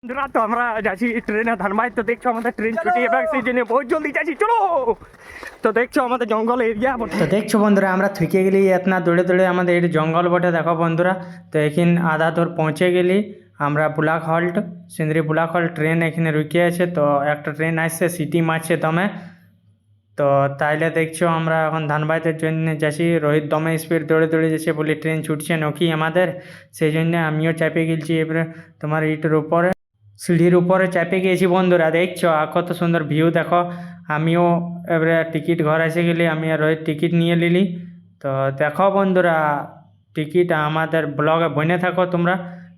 বন্ধুরা তো আমরা যাচ্ছি ট্রেনে ধানবাদ। তো দেখছো আমাদের ট্রেন ছুটি এবার সেই জন্য বহুত জলদি যাচ্ছি, চলো। তো দেখছো আমাদের জঙ্গল এরিয়া। তো দেখছো বন্ধুরা আমরা থুকে গেলি এতনা দৌড়ে দৌড়ে আমাদের এই জঙ্গল বটে দেখো বন্ধুরা। তো এখানে আধা দূর পৌঁছে গেলি আমরা block halt Sindri block halt train এখানে রুকে আছে। তো একটা ট্রেন আসছে সিটি মারছে দমে। তো তাইলে দেখছো আমরা এখন ধানবাদের জন্য যাচ্ছি। রোহিত দমে স্পিড দৌড়ে দৌড়ে যাচ্ছে বলে ট্রেন ছুটছে নকি আমাদের, সেই জন্য আমিও চাপে গেছি এবারে তোমার ইটের উপরে সিঁড়ির উপরে চাপে গিয়েছি বন্ধুরা। দেখছো আর কত সুন্দর ভিউ দেখো। আমিও এবারে টিকিট ঘর এসে গেলি, আমি আর রোহিত টিকিট নিয়ে নিলি। তো দেখো বন্ধুরা টিকিট আমাদের ব্লগে বনে থাকো তোমরা।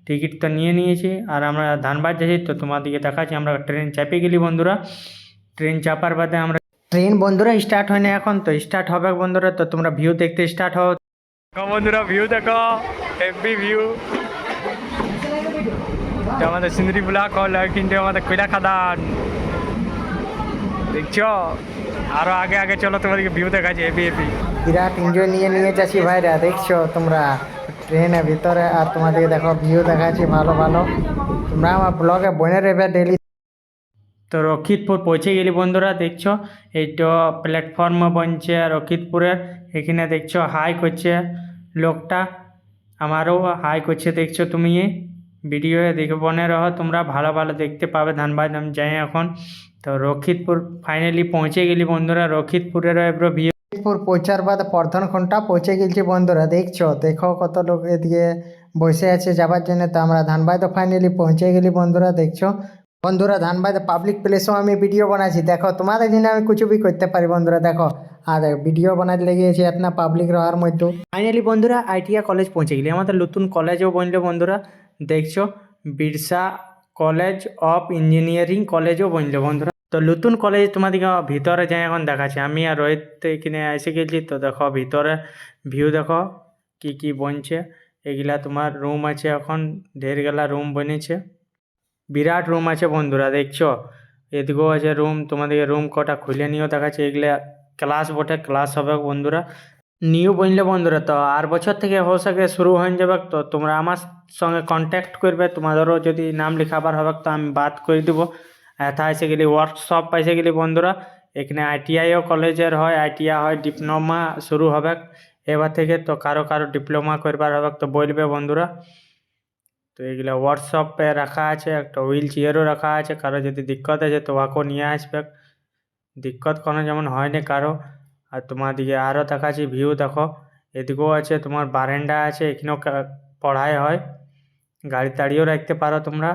টিকিট তো নিয়ে নিয়েছি আর আমরা ধানবাদ যাচ্ছি। তো তোমাদেরকে দেখাচ্ছি আমরা ট্রেন চাপে গেলি বন্ধুরা। ট্রেন চাপার বাদে আমরা ট্রেন বন্ধুরা স্টার্ট হয় না এখন, তো স্টার্ট হবে বন্ধুরা। তো তোমরা ভিউ দেখতে স্টার্ট হও। বন্ধুরা ভিউ দেখো, হেভি ভিউ। আমাদের সিন্দ্রি ব্লক হল কিন্তু আমাদের কয়লা খাদান দেখছো। আরো আগে আগে চলো, তোমাদেরকে ভিউ দেখাচ্ছি হেভি হেভি। বিরাট এনজয় নিয়ে নিয়ে যাচ্ছি ভাইরা। দেখছো তোমরা ট্রেনের ভিতরে আর তোমাদেরকে দেখো ভিউ দেখাচ্ছি ভালো ভালো। তোমরা আমার ব্লগে বনে রেবে ডেলি। তো রক্ষিতপুর পৌঁছে গেলি বন্ধুরা। দেখছো এইটা প্ল্যাটফর্ম বনছে রক্ষিতপুরের। এখানে দেখছো হাই করছে লোকটা, আমারও হাই করছে। দেখছো তুমি ভিডিও দেখে বনে রহ, তোমরা ভালো ভালো দেখতে পাবে ধানবাদ আমি যাই এখন। তো রক্ষিতপুর ফাইনালি পৌঁছে গেলি বন্ধুরা। রক্ষিতপুরের এবার ভিউ রক্ষিতপুর পৌঁছার বাদ প্রধান ঘন্টা পৌঁছে গেছি বন্ধুরা। দেখছো দেখো কত লোক এদিকে বসে আছে যাবার জন্য। তো আমরা ধানবাদও ফাইনালি পৌঁছে গেলি বন্ধুরা। দেখছো বন্ধুরা ধানবাদ পাবলিক প্লেসও আমি ভিডিও বানাচ্ছি। দেখো তোমাদের জন্য আমি কিছু বি করতে পারি বন্ধুরা। দেখো আর ভিডিও বানাতে লেগেছি এতনা পাবলিক রহার মধ্যে। ফাইনালি বন্ধুরা আইটিআই কলেজ পৌঁছে গেলি। আমাদের নতুন কলেজও বনলো বন্ধুরা। দেখছো বিরসা কলেজ অফ ইঞ্জিনিয়ারিং কলেজও বনলো বন্ধুরা। তো নতুন কলেজ তোমাদেরকে ভিতরে যাই এখন দেখাচ্ছি। আমি আর রোহিত এখানে এসে গেছি। তো দেখো ভিতরে ভিউ দেখো কি কি বনছে। এগুলা তোমার রুম আছে, এখন ঢের গেলা রুম বনেছে। বিরাট রুম আছে বন্ধুরা। দেখছো এদিকেও আছে রুম, তোমাদেরকে রুম কটা খুলে নিয়েও দেখাচ্ছে। এগুলা ক্লাস বটে, ক্লাস হবে বন্ধুরা। নিউ বনলে বন্ধুরা। তো আর বছর থেকে হো সকে শুরু হয়ে যাবে। তো তোমরা আমার সঙ্গে কন্ট্যাক্ট করবে, তোমাদেরও যদি নাম লেখাবার হবে তো আমি বাদ করে দেবো। এথা এসে গেলি ওয়ার্কশপ এসে গেলি বন্ধুরা। এখানে আইটিআইও কলেজের হয়, আইটিআই হয়, ডিপ্লোমা শুরু হবে এবার থেকে। তো কারো কারো ডিপ্লোমা করবার হবে তো বলবে বন্ধুরা। তো এগুলা ওয়ার্কশপে রাখা আছে, একটা হুইল চেয়ারও রাখা আছে। কারো যদি দিক্কত আছে তো ওকেও নিয়ে আসবে, দিক্কত কোনো যেমন হয় না কারো। আর তোমাদিকে আরও দেখাচ্ছি ভিউ দেখো। এদিকেও আছে তোমার বারান্দা আছে, এখানেও পড়াই হয়, গাড়ি তাড়িয়েও রাখতে পারো তোমরা।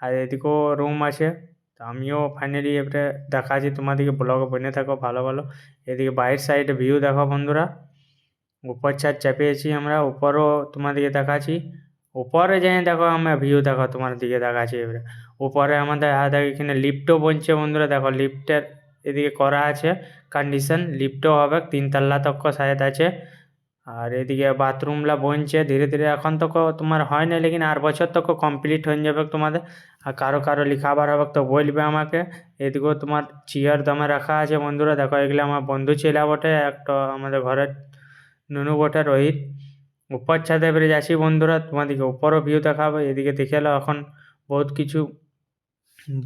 আর এদিকেও রুম আছে। তো আমিও ফাইনালি এবারে দেখাচ্ছি তোমাদেরকে, ব্লগ বনে থাকো ভালো ভালো। এদিকে বাইরের সাইডে ভিউ দেখো বন্ধুরা। উপর ছাদ চাপিয়েছি আমরা, উপরও তোমাদেরকে দেখাচ্ছি। উপরে যাই দেখো আমরা ভিউ দেখো তোমার দিকে দেখাচ্ছি এবারে। উপরে আমাদের দেখো এখানে লিফটও বনছে বন্ধুরা। দেখো লিফটের এদিকে করা আছে কন্ডিশন, লিফটও হবে 3 তলা তক শায়দ আছে। আর এদিকে বাথরুমলা বনছে ধীরে ধীরে, এখন তো তোমার হয় না, লেকিন আর বছর তক কমপ্লিট হয়ে যাবে তোমাদের। আর কারো কারো লিখাবার হবে তো বলবে আমাকে। এদিকেও তোমার চেয়ার দমে রাখা আছে বন্ধুরা। দেখো এগুলো আমার বন্ধু ছেলে বটে, একটা আমাদের ঘরের নুনু বটে রোহিত। উপর ছাদে বেরিয়ে যাচ্ছি বন্ধুরা, তোমাদেরকে উপরও ভিউ দেখাবো। এদিকে দেখে এলো এখন বহুত কিছু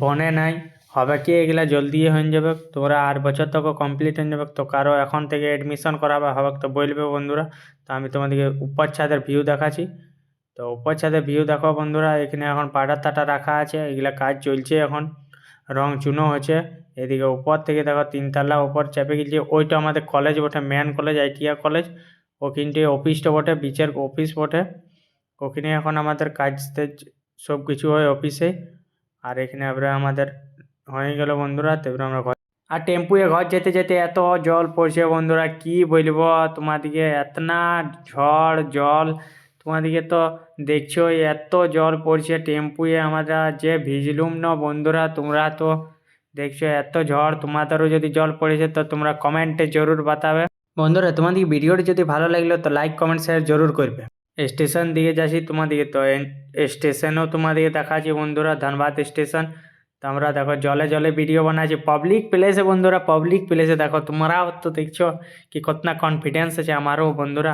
বনে নাই, হবে কি এগুলা জলদি হয়ে যাবে। তোমরা আর বছর তক কমপ্লিট হয়ে যাবে। তো কারো এখন থেকে এডমিশন করাবে হবে তো বলবে বন্ধুরা। তো আমি তোমাদেরকে উপর ছাদের ভিউ দেখাচ্ছি। তো উপর ছাদের ভিউ দেখো বন্ধুরা। এখানে এখন পাটা তাটা রাখা আছে, এগুলা কাজ চলছে এখন, রং চুনো হচ্ছে। এদিকে উপর থেকে দেখো 3 তলা উপর চেপে গেছে। ওইটা আমাদের কলেজ বটে, মেন কলেজ আইটিআই কলেজ। ওখানটি অফিসটা বটে, বিচের অফিস বটে। ওখানে এখন আমাদের কাজ সব কিছু হয় অফিসে। আর এখানে এবারে আমাদের হয়ে গেল বন্ধুরা। তারপরে আমরা ঘর আর টেম্পুয়ে ঘর যেতে যেতে এত জল পড়ছে বন্ধুরা, কি বলবো তোমাদিকে। এতনা ঝড় জল তোমাদিকে তো দেখছো, এত জল পড়ছে টেম্পুয়ে। আমরা যে ভিজলুম না বন্ধুরা, তোমরা তো দেখছো এত ঝড়। তোমাদেরও যদি জল পড়েছে তো তোমরা কমেন্টে জরুর বাতাবে বন্ধুরা। তোমাদের ভিডিওটি যদি ভালো লাগলো তো লাইক কমেন্ট শেয়ার জরুর করবে। স্টেশন দিকে যাচ্ছি তোমাদিকে। তো স্টেশনও তোমাদিকে দেখাচ্ছি বন্ধুরা, ধানবাদ স্টেশন। তো আমরা দেখো জলে জলে ভিডিও বানাচ্ছি পাবলিক প্লেসে বন্ধুরা। পাবলিক প্লেসে দেখো তোমরাও তো দেখছো কি কতনা কনফিডেন্স আছে আমারও বন্ধুরা।